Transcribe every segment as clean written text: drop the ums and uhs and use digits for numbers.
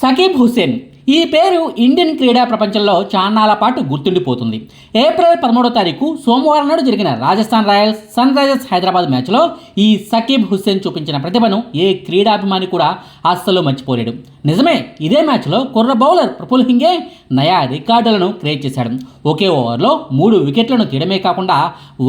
సకీబ్ హుస్సేన్ ఈ పేరు ఇండియన్ క్రీడా ప్రపంచంలో చాన్నాళ్ల పాటు గుర్తుండిపోతుంది. ఏప్రిల్ 13వ తారీఖు సోమవారం నాడు జరిగిన Rajasthan Royals Sunrisers Hyderabad మ్యాచ్లో ఈ సకీబ్ హుస్సేన్ చూపించిన ప్రతిభను ఏ క్రీడాభిమాని కూడా అస్సలు మర్చిపోలేడు. నిజమే, ఇదే మ్యాచ్లో కుర్ర బౌలర్ ప్రఫుల్ హింగే నయా రికార్డులను క్రియేట్ చేశాడు. ఒకే ఓవర్లో 3 వికెట్లను తీయడమే కాకుండా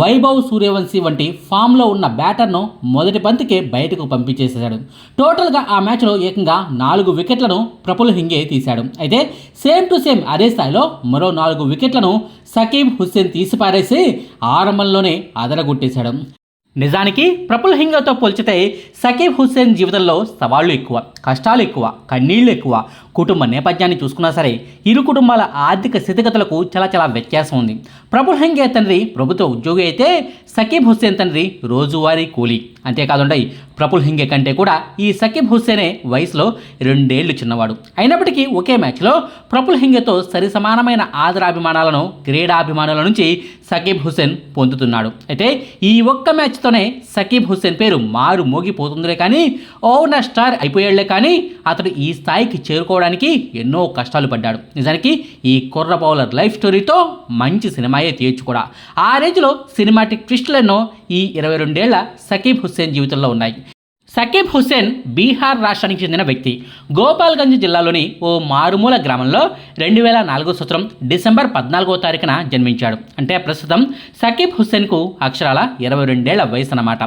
వైభవ్ సూర్యవంశీ వంటి ఫామ్లో ఉన్న బ్యాటర్ను మొదటి బంతికే బయటకు పంపించేశాడు. టోటల్గా ఆ మ్యాచ్లో ఏకంగా 4 వికెట్లను ప్రఫుల్ హింగే తీశాడు. అయితే సేమ్ టు సేమ్ అదే స్థాయిలో మరో 4 వికెట్లను సకీబ్ హుస్సేన్ తీసిపారేసి ఆరంభంలోనే అదరగొట్టేశాడు. నిజానికి ప్రఫుల్ హింగేతో పోల్చితే సకీబ్ హుస్సేన్ జీవితంలో సవాళ్లు ఎక్కువ, కష్టాలు ఎక్కువ, కన్నీళ్లు ఎక్కువ. కుటుంబ నేపథ్యాన్ని చూసుకున్నా సరే ఇరు కుటుంబాల ఆర్థిక స్థితిగతులకు చాలా వ్యత్యాసం ఉంది. ప్రఫుల్ హింగే తండ్రి ప్రభుత్వ ఉద్యోగి అయితే సకీబ్ హుస్సేన్ తండ్రి రోజువారీ కూలీ. అంతేకాదుండయి ప్రఫుల్ హింగే కంటే కూడా ఈ సకీబ్ హుస్సేనే వయసులో 2 ఏళ్లు చిన్నవాడు. అయినప్పటికీ ఒకే మ్యాచ్లో ప్రఫుల్ హింగేతో సరిసమానమైన ఆదరాభిమానాలను క్రీడాభిమానుల నుంచి సకీబ్ హుస్సేన్ పొందుతున్నాడు. అయితే ఈ ఒక్క మ్యాచ్తోనే సకీబ్ హుస్సేన్ పేరు మారు మోగిపోతుందిలే కానీ ఓవర్ స్టార్ అయిపోయాడులే కానీ అతడు ఈ స్థాయికి చేరుకోవడానికి ఎన్నో కష్టాలు పడ్డాడు. నిజానికి ఈ కుర్ర బౌలర్ లైఫ్ స్టోరీతో మంచి సినిమాయే తీయొచ్చు కూడా. ఆ రేంజ్లో సినిమాటిక్ ట్విస్టులెన్నో ఈ 22 ఏళ్ల సకీబ్ హుస్సేన్ జీవితంలో ఉన్నాయి. సకీబ్ హుస్సేన్ బీహార్ రాష్ట్రానికి చెందిన వ్యక్తి. గోపాల్గంజ్ జిల్లాలోని ఓ మారుమూల గ్రామంలో 2004 సంవత్సరం డిసెంబర్ 14వ తారీఖున జన్మించాడు. అంటే ప్రస్తుతం సకీబ్ హుస్సేన్కు అక్షరాల 22 ఏళ్ల వయసు అన్నమాట.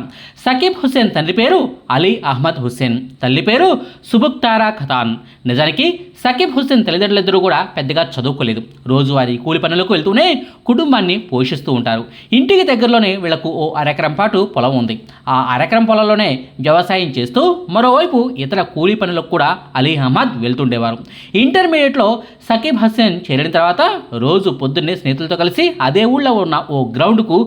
సకీబ్ హుస్సేన్ తండ్రి పేరు అలీ అహ్మద్ హుస్సేన్, తల్లి పేరు సుబుక్తారా ఖతాన్. నిజానికి సకీబ్ హుస్సేన్ తల్లిదండ్రులిద్దరూ కూడా పెద్దగా చదువుకోలేదు. రోజువారీ కూలి పనులకు వెళ్తూనే కుటుంబాన్ని పోషిస్తూ ఉంటారు. ఇంటికి దగ్గరలోనే వీళ్లకు ఓ అరెకరం పాటు పొలం ఉంది. ఆ అరెకరం పొలంలోనే వ్యవసాయం చేస్తూ మరోవైపు ఇతర కూలీ పనులకు కూడా అలీ అహ్మద్ వెళ్తుండేవారు. ఇంటర్మీడియట్లో సకీబ్ హుస్సేన్ చేరిన తర్వాత రోజు పొద్దున్నే స్నేహితులతో కలిసి అదే ఊళ్ళో ఉన్న ఓ గ్రౌండ్కు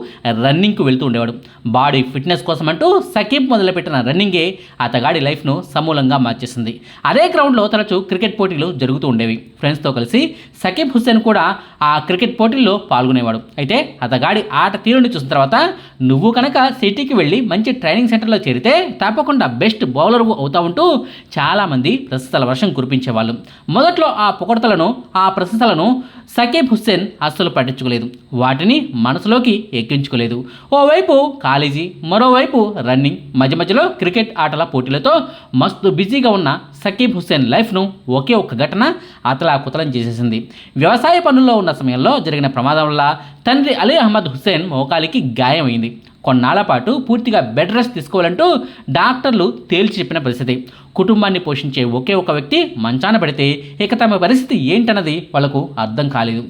రన్నింగ్కు వెళ్తూ ఉండేవాడు. బాడీ ఫిట్నెస్ కోసం అంటూ సకీబ్ మొదలుపెట్టిన రన్నింగే అతగాడి లైఫ్ను సమూలంగా మార్చేసింది. అదే గ్రౌండ్లో తరచూ క్రికెట్ పోటీలు జరుగుతూ ఉండేవి. ఫ్రెండ్స్తో కలిసి సకీబ్ హుస్సేన్ కూడా ఆ క్రికెట్ పోటీల్లో పాల్గొనేవాడు. అయితే అతగాడి ఆట తీరుని చూసిన తర్వాత నువ్వు కనుక సిటీకి వెళ్ళి మంచి ట్రైనింగ్ సెంటర్లో చేరితే తప్పకుండా బెస్ట్ బౌలర్ అవుతా ఉంటూ చాలామంది ప్రశంసల వర్షం కురిపించేవాళ్ళు. మొదట్లో ఆ పొగడతలను ఆ ప్రశంసలను సకీబ్ హుస్సేన్ అస్సలు పట్టించుకోలేదు. వాటిని మనసులోకి ఎక్కించుకోలేదు. ఓవైపు కాలేజీ, మరోవైపు రన్నింగ్, మధ్యలో క్రికెట్ ఆటల పోటీలతో మస్తు బిజీగా ఉన్న సకీబ్ హుస్సేన్ లైఫ్ను ఒకే ఒక్క ఘటన అతలాకుతలం చేసేసింది. వ్యవసాయ పనుల్లో ఉన్న సమయంలో జరిగిన ప్రమాదం వల్ల తండ్రి అలీ అహ్మద్ హుస్సేన్ మోకాలికి గాయమైంది. కొన్నాళ్ల పాటు పూర్తిగా బెడ్ రెస్ట్ తీసుకోవాలంటూ డాక్టర్లు తేల్చి చెప్పిన పరిస్థితి. కుటుంబాన్ని పోషించే ఒకే ఒక వ్యక్తి మంచాన పడితే ఇక తమ పరిస్థితి ఏంటన్నది వాళ్లకు అర్థం కాలేదు.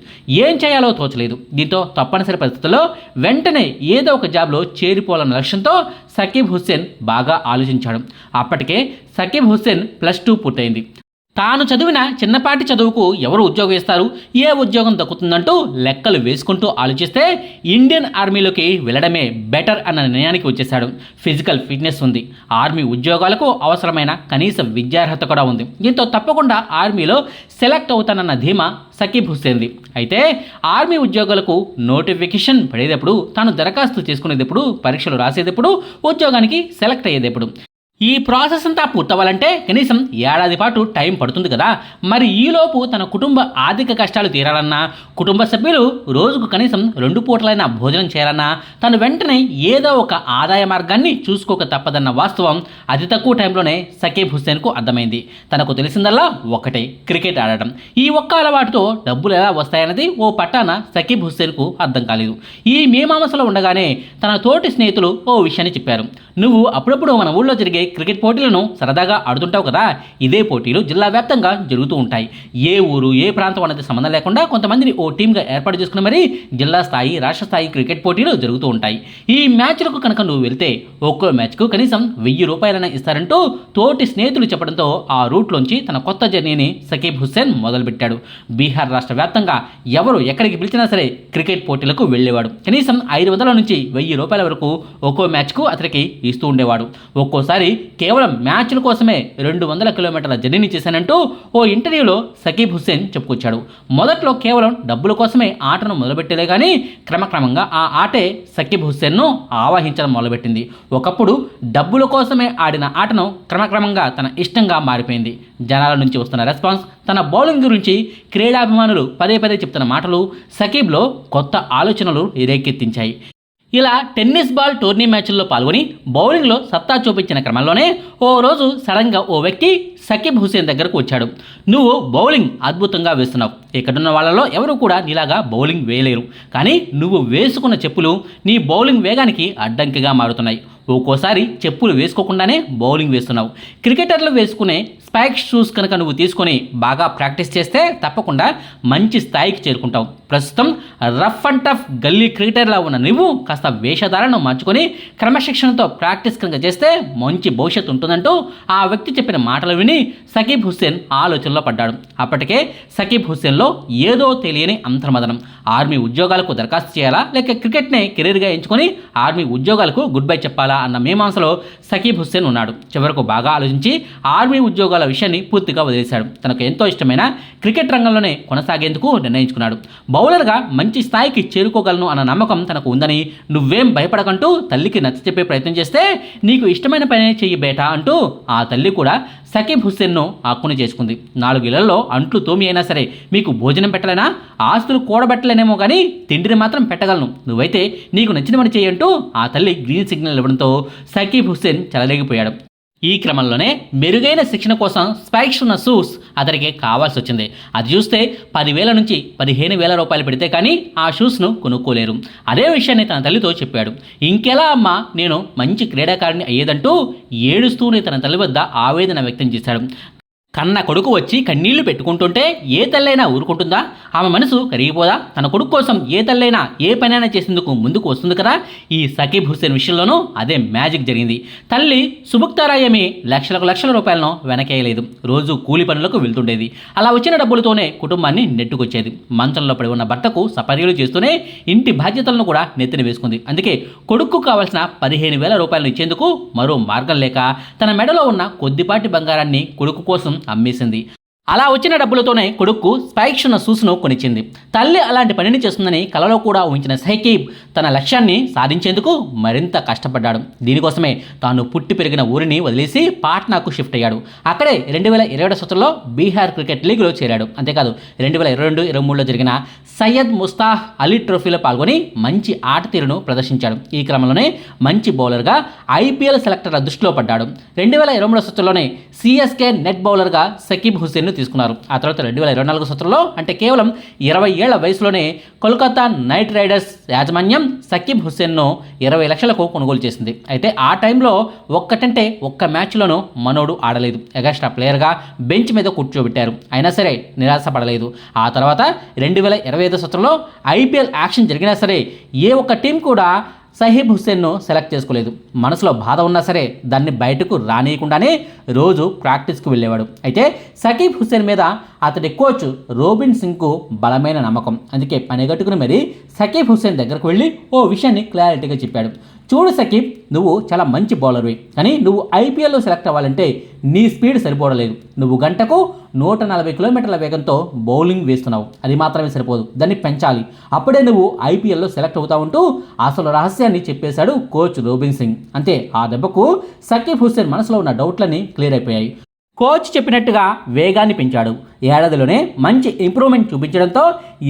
ఏం చేయాలో తోచలేదు. దీంతో తప్పనిసరి పరిస్థితుల్లో వెంటనే ఏదో ఒక జాబ్లో చేరిపోవాలన్న లక్ష్యంతో సకీబ్ హుస్సేన్ బాగా ఆలోచించాడు. అప్పటికే సకీబ్ హుస్సేన్ +2 పూర్తయింది. తాను చదివిన చిన్నపాటి చదువుకు ఎవరు ఉద్యోగం ఇస్తారు, ఏ ఉద్యోగం దక్కుతుందంటూ లెక్కలు వేసుకుంటూ ఆలోచిస్తే ఇండియన్ ఆర్మీలోకి వెళ్ళడమే బెటర్ అన్న నిర్ణయానికి వచ్చేశాడు. ఫిజికల్ ఫిట్నెస్ ఉంది, ఆర్మీ ఉద్యోగాలకు అవసరమైన కనీస విద్యార్హత కూడా ఉంది. దీంతో తప్పకుండా ఆర్మీలో సెలెక్ట్ అవుతానన్న ధీమా సకీబ్ హుస్సేన్ది. అయితే ఆర్మీ ఉద్యోగాలకు నోటిఫికేషన్ పడేటప్పుడు, తాను దరఖాస్తు చేసుకునేటప్పుడు, పరీక్షలు రాసేటప్పుడు, ఉద్యోగానికి సెలెక్ట్ అయ్యేటప్పుడు ఈ ప్రాసెస్ అంతా పూర్తవ్వాలంటే కనీసం ఏడాది పాటు టైం పడుతుంది కదా. మరి ఈలోపు తన కుటుంబ ఆర్థిక కష్టాలు తీరాలన్నా, కుటుంబ సభ్యులు రోజుకు కనీసం 2 పూటలైనా భోజనం చేయాలన్నా తను వెంటనే ఏదో ఒక ఆదాయ మార్గాన్ని చూసుకోక తప్పదన్న వాస్తవం అతి తక్కువ టైంలోనే సకీబ్ హుస్సేన్కు అర్థమైంది. తనకు తెలిసిందల్లా ఒకటే, క్రికెట్ ఆడటం. ఈ ఒక్క అలవాటుతో డబ్బులు ఎలా వస్తాయన్నది ఓ పట్టాన సకీబ్ హుస్సేన్కు అర్థం కాలేదు. ఈ మీమాంసలో ఉండగానే తన తోటి స్నేహితులు ఓ విషయాన్ని చెప్పారు. నువ్వు అప్పుడప్పుడు మన ఊళ్ళో జరిగే క్రికెట్ పోటీలను సరదాగా ఆడుతుంటావు కదా, ఇదే పోటీలు జిల్లా వ్యాప్తంగా జరుగుతూ ఉంటాయి. ఏ ఊరు ఏ ప్రాంతం అనేది సంబంధం లేకుండా కొంతమందిని ఓ టీమ్గా ఏర్పాటు చేసుకుని మరి జిల్లా స్థాయి, రాష్ట్ర స్థాయి క్రికెట్ పోటీలు జరుగుతూ ఉంటాయి. ఈ మ్యాచ్లకు కనుక నువ్వు వెళ్తే ఒక్కో మ్యాచ్కు కనీసం 1000 రూపాయలైనా ఇస్తారంటూ తోటి స్నేహితులు చెప్పడంతో ఆ రూట్లోంచి తన కొత్త జర్నీని సకీబ్ హుస్సేన్ మొదలుపెట్టాడు. బీహార్ రాష్ట్ర వ్యాప్తంగా ఎవరు ఎక్కడికి పిలిచినా సరే క్రికెట్ పోటీలకు వెళ్ళేవాడు. కనీసం 500 నుంచి 1000 రూపాయల వరకు ఒక్కో మ్యాచ్కు అతనికి ఇస్తూ ఉండేవాడు. ఒక్కోసారి కేవలం మ్యాచ్ల కోసమే 200 కిలోమీటర్ల జర్నీని చేశానంటూ ఓ ఇంటర్వ్యూలో సకీబ్ హుస్సేన్ చెప్పుకొచ్చాడు. మొదట్లో కేవలం డబ్బుల కోసమే ఆటను మొదలుపెట్టలే కానీ క్రమక్రమంగా ఆ ఆటే సకీబ్ హుస్సేన్ను ఆవాహించడం మొదలుపెట్టింది. ఒకప్పుడు డబ్బుల కోసమే ఆడిన ఆటను క్రమక్రమంగా తన ఇష్టంగా మారిపోయింది. జనాల నుంచి వస్తున్న రెస్పాన్స్, తన బౌలింగ్ గురించి క్రీడాభిమానులు పదే పదే చెప్తున్న మాటలు సకీబ్లో కొత్త ఆలోచనలు రేకెత్తించాయి. ఇలా టెన్నిస్ బాల్ టోర్నీ మ్యాచ్ల్లో పాల్గొని బౌలింగ్లో సత్తా చూపించిన క్రమంలోనే ఓ రోజు సడన్గా ఓ వ్యక్తి సకీబ్ హుస్సేన్ దగ్గరకు వచ్చాడు. నువ్వు బౌలింగ్ అద్భుతంగా వేస్తున్నావు, ఇక్కడున్న వాళ్ళలో ఎవరు కూడా నీలాగా బౌలింగ్ వేయలేరు, కానీ నువ్వు వేసుకున్న చెప్పులు నీ బౌలింగ్ వేగానికి అడ్డంకిగా మారుతున్నాయి. ఒక్కోసారి చెప్పులు వేసుకోకుండానే బౌలింగ్ వేస్తున్నావు. క్రికెటర్లు వేసుకునే స్పైక్ షూస్ కనుక నువ్వు తీసుకొని బాగా ప్రాక్టీస్ చేస్తే తప్పకుండా మంచి స్థాయికి చేరుకుంటావు. ప్రస్తుతం రఫ్ అండ్ టఫ్ గల్లీ క్రికెటర్లా ఉన్న నువ్వు కాస్త వేషధారణను మార్చుకొని క్రమశిక్షణతో ప్రాక్టీస్ కనుక చేస్తే మంచి భవిష్యత్తు ఉంటుందంటూ ఆ వ్యక్తి చెప్పిన మాటలు విని సకీబ్ హుస్సేన్ ఆలోచనలో పడ్డాడు. అప్పటికే సకీబ్ హుస్సేన్లో ఏదో తెలియని అంతర్మదనం. ఆర్మీ ఉద్యోగాలకు దరఖాస్తు చేయాలా లేక క్రికెట్నే కెరీర్గా ఎంచుకొని ఆర్మీ ఉద్యోగాలకు గుడ్ బై చెప్పాలా అన్న మీమాంసలో సకీబ్ హుస్సేన్ ఉన్నాడు. చివరకు బాగా ఆలోచించి ఆర్మీ ఉద్యోగాల విషయాన్ని పూర్తిగా వదిలేశాడు. తనకు ఎంతో ఇష్టమైన క్రికెట్ రంగంలోనే కొనసాగేందుకు నిర్ణయించుకున్నాడు. బౌలర్గా మంచి స్థాయికి చేరుకోగలను అన్న నమ్మకం తనకు ఉందని, నువ్వేం భయపడకంటూ తల్లికి నచ్చచెప్పే ప్రయత్నం చేస్తే నీకు ఇష్టమైన పనే చెయ్యి బేటా అంటూ ఆ తల్లి కూడా సకీబ్ హుస్సేన్ను ఆక్కుని చేసుకుంది. 4 ఇళ్లలో అంట్లు తోమి అయినా సరే మీకు భోజనం పెట్టలేనా, ఆస్తులు కూడబెట్టలేనేమో కానీ తిండిని మాత్రం పెట్టగలను, నువ్వైతే నీకు నచ్చిన పని చేయంటూ ఆ తల్లి గ్రీన్ సిగ్నల్ ఇవ్వడంతో సకీబ్ హుస్సేన్ చెలరేగిపోయాడు. ఈ క్రమంలోనే మెరుగైన శిక్షణ కోసం స్పైక్స్ ఉన్న షూస్ అతనికి కావాల్సి వచ్చింది. అది చూస్తే 10,000 నుంచి 15,000 రూపాయలు పెడితే కానీ ఆ షూస్ను కొనుక్కోలేరు. అదే విషయాన్ని తన తల్లితో చెప్పాడు. ఇంకెలా అమ్మా, నేను మంచి క్రీడాకారిణి అయ్యేదంటూ ఏడుస్తూనే తన తల్లి వద్ద ఆవేదన వ్యక్తం చేశాడు. కన్న కొడుకు వచ్చి కన్నీళ్లు పెట్టుకుంటుంటే ఏ తల్లైనా ఊరుకుంటుందా? ఆమె మనసు కరిగిపోదా? తన కొడుకు కోసం ఏ తల్లైనా ఏ పనైనా చేసేందుకు ముందుకు వస్తుంది కదా. ఈ సకీబ్ హుస్సేన్ విషయంలోనూ అదే మ్యాజిక్ జరిగింది. తల్లి సుబుక్తారాయమి లక్షల రూపాయలను వెనకేయలేదు. రోజు కూలి పనులకు వెళ్తుండేది. అలా వచ్చిన డబ్బులతోనే కుటుంబాన్ని నెట్టుకొచ్చేది. మంచంలో పడి ఉన్న భర్తకు సపర్యలు చేస్తూనే ఇంటి బాధ్యతలను కూడా నెత్తిన వేసుకుంది. అందుకే కొడుకు కావాల్సిన 15,000 రూపాయలను ఇచ్చేందుకు మరో మార్గం లేక తన మెడలో ఉన్న కొద్దిపాటి బంగారాన్ని కొడుకు కోసం అమ్మేసింది. అలా వచ్చిన డబ్బులతోనే కొడుకు స్పైక్స్ ఉన్న షూస్ను కొనిచ్చింది. తల్లి అలాంటి పనిని చేస్తుందని కలలో కూడా ఊహించిన సకీబ్ తన లక్ష్యాన్ని సాధించేందుకు మరింత కష్టపడ్డాడు. దీనికోసమే తాను పుట్టి పెరిగిన ఊరిని వదిలేసి పాట్నాకు షిఫ్ట్ అయ్యాడు. అక్కడే 2021 సంవత్సరంలో బీహార్ క్రికెట్ లీగ్లో చేరాడు. అంతేకాదు 2022-23లో జరిగిన సయ్యద్ ముస్తాహ్ అలీ ట్రోఫీలో పాల్గొని మంచి ఆట తీరును ప్రదర్శించాడు. ఈ క్రమంలోనే మంచి బౌలర్గా ఐపీఎల్ సెలెక్టర్ల దృష్టిలో పడ్డాడు. 2023 సంవత్సరంలోనే సిఎస్కే నెట్ బౌలర్గా సకీబ్ హుస్సేన్ను తీసుకున్నారు. ఆ తర్వాత 2024 సంవత్సరంలో అంటే కేవలం 20 ఏళ్ల వయసులోనే కోల్కతా నైట్ రైడర్స్ యాజమాన్యం సకీబ్ హుస్సేన్ను 20 లక్షలకు కొనుగోలు చేసింది. అయితే ఆ టైంలో ఒక్క మ్యాచ్లోనూ మనోడు ఆడలేదు. ఎగస్ట్రా ప్లేయర్గా బెంచ్ మీద కూర్చోబెట్టారు. అయినా సరే నిరాశపడలేదు. ఆ తర్వాత 2025 సంవత్సరంలో ఐపీఎల్ యాక్షన్ జరిగినా సరే ఏ ఒక్క టీం కూడా సకీబ్ హుస్సేన్ను సెలెక్ట్ చేసుకోలేదు. మనసులో బాధ ఉన్నా సరే దాన్ని బయటకు రానియకుండానే రోజు ప్రాక్టీస్కు వెళ్ళేవాడు. అయితే సకీబ్ హుస్సేన్ మీద అతడి కోచ్ రోబిన్ సింగ్కు బలమైన నమ్మకం. అందుకే పనిగట్టుకుని మరీ సకీబ్ హుస్సేన్ దగ్గరకు వెళ్ళి ఓ విషయాన్ని క్లారిటీగా చెప్పాడు. చూడు సకీబ్, నువ్వు చాలా మంచి బౌలర్వి, కానీ నువ్వు ఐపీఎల్లో సెలెక్ట్ అవ్వాలంటే నీ స్పీడ్ సరిపోవడలేదు. నువ్వు గంటకు 140 కిలోమీటర్ల వేగంతో బౌలింగ్ వేస్తున్నావు. అది మాత్రమే సరిపోదు, దాన్ని పెంచాలి. అప్పుడే నువ్వు ఐపీఎల్లో సెలెక్ట్ అవుతావుంటూ అసలు రహస్యాన్ని చెప్పేశాడు కోచ్ రోబిన్ సింగ్. అంతే, ఆ దెబ్బకు సకీబ్ హుస్సేన్ మనసులో ఉన్న డౌట్లన్నీ క్లియర్ అయిపోయాయి. కోచ్ చెప్పినట్టుగా వేగాన్ని పెంచాడు. ఏడాదిలోనే మంచి ఇంప్రూవ్మెంట్ చూపించడంతో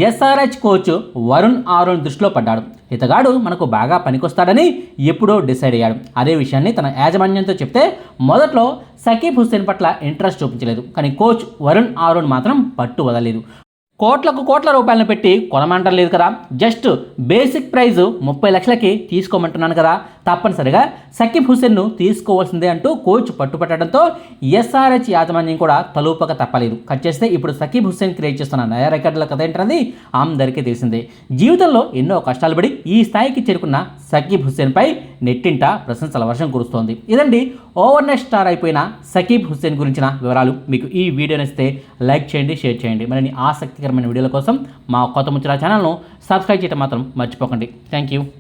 ఎస్ఆర్హెచ్ కోచ్ వరుణ్ ఆరోన్ దృష్టిలో పడ్డాడు. ఇతగాడు మనకు బాగా పనికొస్తాడని ఎప్పుడో డిసైడ్ అయ్యాడు. అదే విషయాన్ని తన యాజమాన్యంతో చెప్తే మొదట్లో సకీబ్ హుస్సేన్ పట్ల ఇంట్రెస్ట్ చూపించలేదు. కానీ కోచ్ వరుణ్ ఆరోన్ మాత్రం పట్టు వదలలేదు. కోట్ల రూపాయలను పెట్టి కొనమంటలేదు కదా, జస్ట్ బేసిక్ ప్రైజ్ 30 లక్షలకి తీసుకోమంటున్నాను కదా, తప్పనిసరిగా సకీబ్ హుస్సేన్ను తీసుకోవాల్సిందే అంటూ కోచ్ పట్టుపట్టడంతో ఎస్ఆర్హెచ్ యాజమాన్యం కూడా తలూపక తప్పలేదు. కట్ చేస్తే ఇప్పుడు సకీబ్ హుస్సేన్ క్రియేట్ చేస్తున్న నయా రికార్డుల కథ ఏంటన్నది అందరికీ తెలిసిందే. జీవితంలో ఎన్నో కష్టాలు పడి ఈ స్థాయికి చేరుకున్న సకీబ్ హుస్సేన్పై నెట్టింట ప్రశంసల వర్షం కురుస్తోంది. ఇదండి ఓవర్ నైట్ స్టార్ అయిపోయిన సకీబ్ హుస్సేన్ గురించిన వివరాలు. మీకు ఈ వీడియో నచ్చితే లైక్ చేయండి, షేర్ చేయండి. మరిన్ని ఆసక్తికరమైన వీడియోల కోసం మా కొత్త ముచ్చట ఛానల్ను సబ్స్క్రైబ్ చేయడం మాత్రం మర్చిపోకండి. Thank you.